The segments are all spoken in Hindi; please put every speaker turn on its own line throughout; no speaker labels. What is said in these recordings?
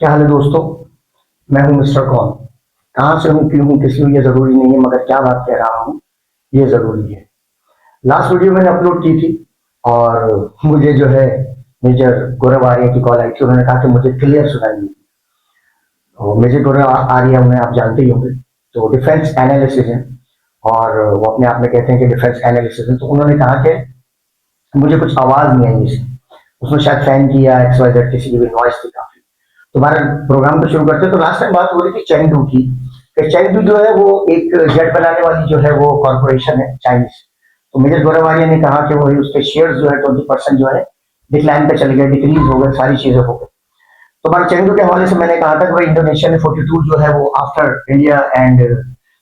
क्या हाल है दोस्तों। मैं हूं मिस्टर कौन। कहाँ से हूं, क्यों हूं, किस लिए, ये जरूरी नहीं है, मगर क्या बात कह रहा हूं ये जरूरी है। लास्ट वीडियो मैंने अपलोड की थी और मुझे जो है मेजर गौरव आर्य की कॉल आई थी। उन्होंने कहा कि मुझे क्लियर सुनाई दी। तो मेजर गौरव आर्य उन्हें आप जानते ही होंगे। तो डिफेंस एनालिसिस है और वो अपने आप में कहते हैं कि डिफेंस एनालिसिस है। तो उन्होंने कहा कि मुझे कुछ आवाज नहीं आई इसकी। उसमें शायद फैन की या एक्स वाई जेड किसी की भी नॉइस थी काफी। तुम्हारे प्रोग्राम को शुरू करते हैं। तो लास्ट टाइम बात हो रही थी चेंगडू की। चेंगडू जो है वो एक जेट बनाने वाली जो है वो कॉर्पोरेशन है चाइनीज। तो मेजर गौरव आर्य ने कहा कि वो उसके शेयर जो है 20% जो है डिक्लाइन पे चले गए, डिक्रीज हो गए, सारी चीजें हो गई। तो हमारे चेंगडू के हवाले से मैंने कहा था कि भाई इंडोनेशिया ने 42 जो है वो after India and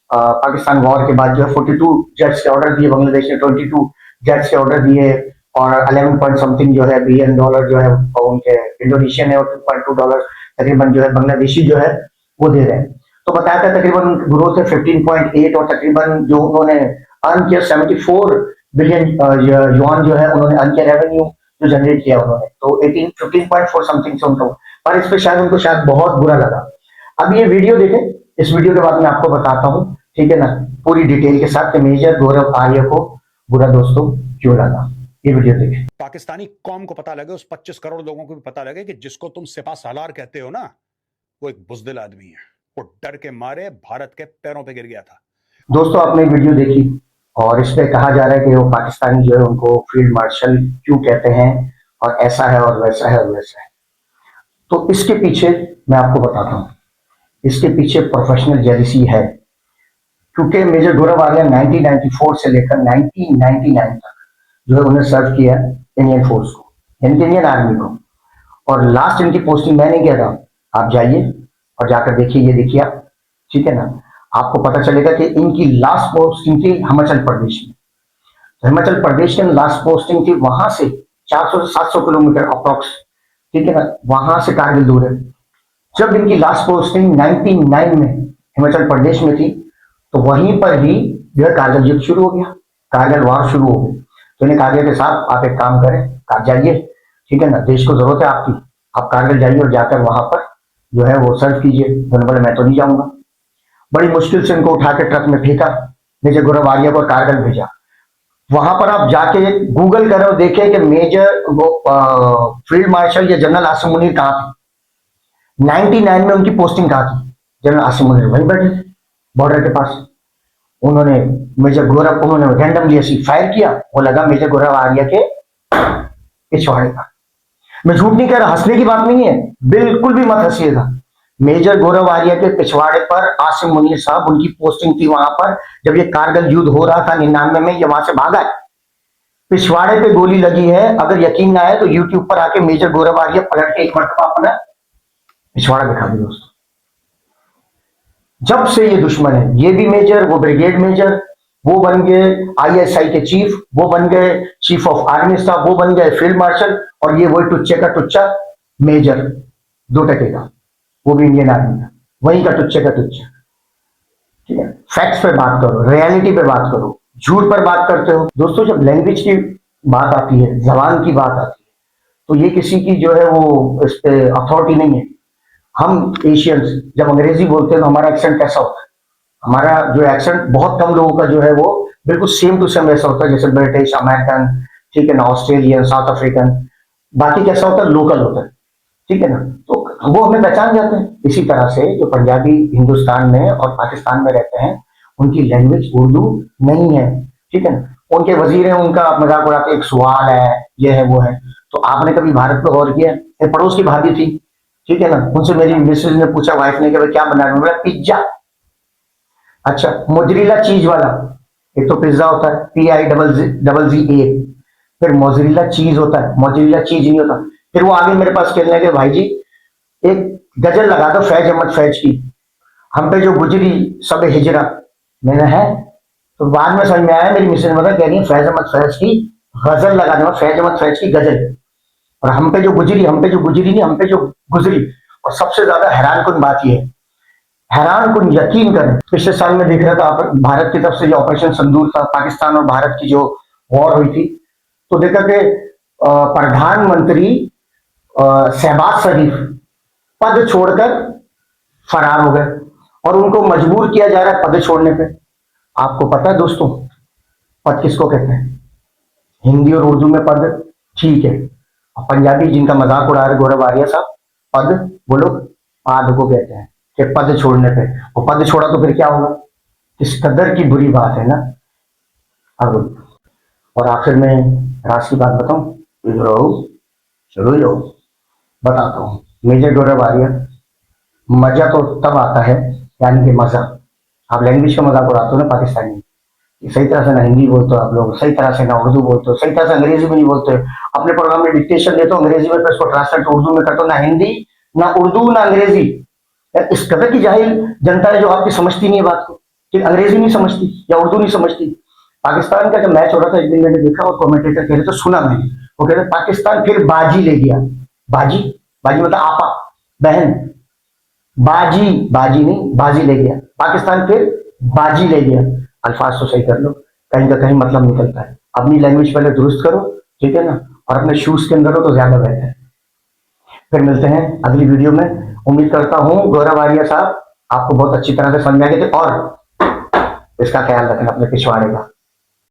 Pakistan war के बाद जो है 42 जेट्स के ऑर्डर दिए, बांग्लादेश ने 22 जेट्स के ऑर्डर दिए और 11 पॉइंट समथिंग जो है बिलियन डॉलर जो है उनके इंडोनेशिया ने और $2.2 तकरीबन जो है बांग्लादेशी जो है वो दे रहे हैं। तो बताया था तकरीबन ग्रोथ है 15.8 और तकरीबन जो उन्होंने अर्न किया 74 बिलियन युआन जो है उन्होंने अर्न किया रेवेन्यू जो जनरेट किया उन्होंने। तो 18 15.4 समथिंग से उनको, पर इस पे शायद उनको शायद बहुत बुरा लगा। अब ये वीडियो देखें। इस वीडियो के बाद मैं आपको बताता हूँ, ठीक है ना, पूरी डिटेल के साथ कि मेजर गौरव आर्य को बुरा दोस्तों क्यों लगा। ये वीडियो देखें।
पाकिस्तानी कौम को पता लगे, उस 25 करोड़ लोगों को भी पता लगे कि जिसको तुम सिपा सालार कहते हो ना, वो एक बुजदिल आदमी है। वो डर के मारे भारत के पैरों पे गिर गया था।
दोस्तों आपने वीडियो देखी और इसमें कहा जा रहा है कि वो पाकिस्तानी जो है उनको फील्ड मार्शल क्यों कहते हैं और ऐसा है और वैसा है और वैसा है। तो इसके पीछे मैं आपको बताता हूँ, इसके पीछे प्रोफेशनल जेलिसी है। क्योंकि मेजर गौरव आर्य 1994 से लेकर 1999 तक जो है उन्हें सर्व किया इंडियन फोर्स को, यानी कि इंडियन आर्मी को। और लास्ट इनकी पोस्टिंग मैंने किया था। आप जाइए और जाकर देखिए, ये देखिए आप, ठीक है ना। आपको पता चलेगा कि इनकी लास्ट पोस्टिंग थी हिमाचल प्रदेश में। तो हिमाचल प्रदेश में लास्ट पोस्टिंग थी, वहां से 400 से 700 किलोमीटर अप्रोक्स, ठीक है ना, वहां से कारगिल दूर है। जब इनकी लास्ट पोस्टिंग 99 में हिमाचल प्रदेश में थी, तो वहीं पर ही जो है कारगिल युद्ध शुरू हो गया, कारगिल वार शुरू हो गई। तो इन्हें कहा गया कि साहब आप एक काम करें, आप जाइए, ठीक है ना, देश को जरूरत है आपकी, आप कारगिल जाइए और जाकर वहां पर जो है वो सर्व कीजिए। उन्होंने बोला मैं तो नहीं जाऊंगा। बड़ी मुश्किल से इनको उठा के ट्रक में फेंका, मेजर गौरव आर्य को कारगिल भेजा। वहां पर आप जाके गूगल करो, देखें कि मेजर फील्ड मार्शल या जनरल आसिम मुनीर कहाँ थे। 99 में उनकी पोस्टिंग कहाँ थी, जनरल आसिम मुनीर वहीं बैठे थे बॉर्डर के पास। उन्होंने मेजर गौरव, उन्होंने रैंडमली ऐसी फायर किया, वो लगा मेजर गौरव आर्य के पिछवाड़े का। मैं झूठ नहीं कह रहा, हंसने की बात नहीं है, बिल्कुल भी मत हंसिएगा। मेजर गौरव आर्य के पिछवाड़े पर आसिम मुनीर साहब, उनकी पोस्टिंग थी वहां पर जब ये कारगिल युद्ध हो रहा था 99 में। ये वहां से भागा है, पिछवाड़े पे गोली लगी है। अगर यकीन ना आए तो यूट्यूब पर आके मेजर गौरव आर्य पलट के एक मरतबा अपना पिछवाड़ा दिखा दे दोस्तों। जब से ये दुश्मन है, ये भी मेजर, वो ब्रिगेड मेजर, वो बन गए आईएसआई के चीफ, वो बन गए चीफ ऑफ आर्मी स्टाफ, वो बन गए फील्ड मार्शल, और ये वही टुच्चे का टुच्चा मेजर 2 टके का, वो भी इंडियन आर्मी का, वही का टुच्चे का टुच्चा। ठीक है, फैक्ट्स पे बात करो, रियलिटी पे बात करो, झूठ पर बात करते हो दोस्तों। जब लैंग्वेज की बात आती है, जबान की बात आती है, तो ये किसी की जो है वो इस पे अथॉरिटी नहीं है। हम एशियंस जब अंग्रेजी बोलते हैं तो हमारा एक्सेंट कैसा होता है, हमारा जो एक्सेंट बहुत कम लोगों का जो है वो बिल्कुल सेम टू सेम वैसा होता है जैसे ब्रिटिश, अमेरिकन, ठीक है ना, ऑस्ट्रेलियन, साउथ अफ्रीकन। बाकी कैसा होता है, लोकल होता है, ठीक है ना। तो वो हमें पहचान जाते हैं। इसी तरह से जो पंजाबी हिंदुस्तान में और पाकिस्तान में रहते हैं, उनकी लैंग्वेज उर्दू नहीं है, ठीक है ना। उनके वजीर हैं, उनका मजाक उड़ाते हैं, एक सवाल है, ये है वो है। तो आपने कभी भारत पे गौर किया? एक पड़ोस की भाभी थी, ठीक है ना, उनसे मेरी मिसेज ने पूछा, वाइफ ने, कि क्या बना रहे हो? बोला पिज्जा। अच्छा, मोजरीला चीज वाला, एक तो पिज्जा होता है PIZZA, फिर मोजरीला चीज होता है, मोजरीला चीज नहीं होता। फिर वो आगे मेरे पास कहने लगे, भाई जी एक गजल लगा दो फैज अहमद फैज की, हम पे जो गुजरी सब हिजरा। मैंने है, तो बाद में समझ में आया, मेरी मिसेज मदर कह रही है फैज अहमद फैज की गजल लगा दो, फैज अहमद फैज की गजल। और हम पे जो गुजरी, हम पे जो गुजरी नहीं, हम पे जो गुजरी। और सबसे ज्यादा हैरान कुन बात यह है, हैरान कुन, यकीन करें, पिछले साल में देख रहा था भारत की तरफ से जो ऑपरेशन सिंदूर था, पाकिस्तान और भारत की जो वॉर हुई थी, तो देखा कि प्रधानमंत्री शहबाज शरीफ पद छोड़कर फरार हो गए और उनको मजबूर किया जा रहा है पद छोड़ने पे। आपको पता है दोस्तों, पद किसको कहते हैं? हिंदी और उर्दू में पद ठीक है, और पंजाबी जिनका मजाक उड़ा रहे गौरव आर्या साहब, पद वो लोग पाद को कहते हैं कि पद छोड़ने पे। वो पद छोड़ा तो फिर क्या होगा? किस कदर की बुरी बात है ना। अब और आखिर में राज की बात बताऊं, इधर आओ, चलो लो, बताता हूं। मेजर गौरव आर्या, मजा तो तब आता है, यानी कि मजा, आप लैंग्वेज का मजाक उड़ाते हो ना पाकिस्तानी, सही तरह से ना हिंदी बोलते हो आप लोग, सही तरह से ना उर्दू बोलते हो, सही तरह से अंग्रेजी भी नहीं बोलते हो। अपने प्रोग्राम में डिक्टेशन देते हो अंग्रेजी में, फिर उसको ट्रांसलेट उर्दू में करते हो, ना हिंदी ना उर्दू ना अंग्रेजी। इस कदर की जाहिल जनता है जो आपकी समझती नहीं है बात को, कि अंग्रेजी नहीं समझती या उर्दू नहीं समझती। पाकिस्तान का जब मैच हो रहा था एक दिन मैंने देखा और कमेंटेटर कह रहे तो सुना मैंने, वो कह रहे पाकिस्तान फिर बाजी ले गया। बाजी, बाजी मतलब आपा, बहन, बाजी, बाजी नहीं बाजी ले गया, पाकिस्तान फिर बाजी ले गया। अल्फाज तो सही कर लो, कहीं का कहीं मतलब निकलता है। अपनी लैंग्वेज पहले दुरुस्त करो, ठीक है ना, और अपने शूज के अंदर हो तो ज्यादा बेहतर है। फिर मिलते हैं अगली वीडियो में। उम्मीद करता हूं गौरव आर्या साहब आपको बहुत अच्छी तरह से समझाएंगे थे, और इसका ख्याल रखना अपने पिछवाड़े का।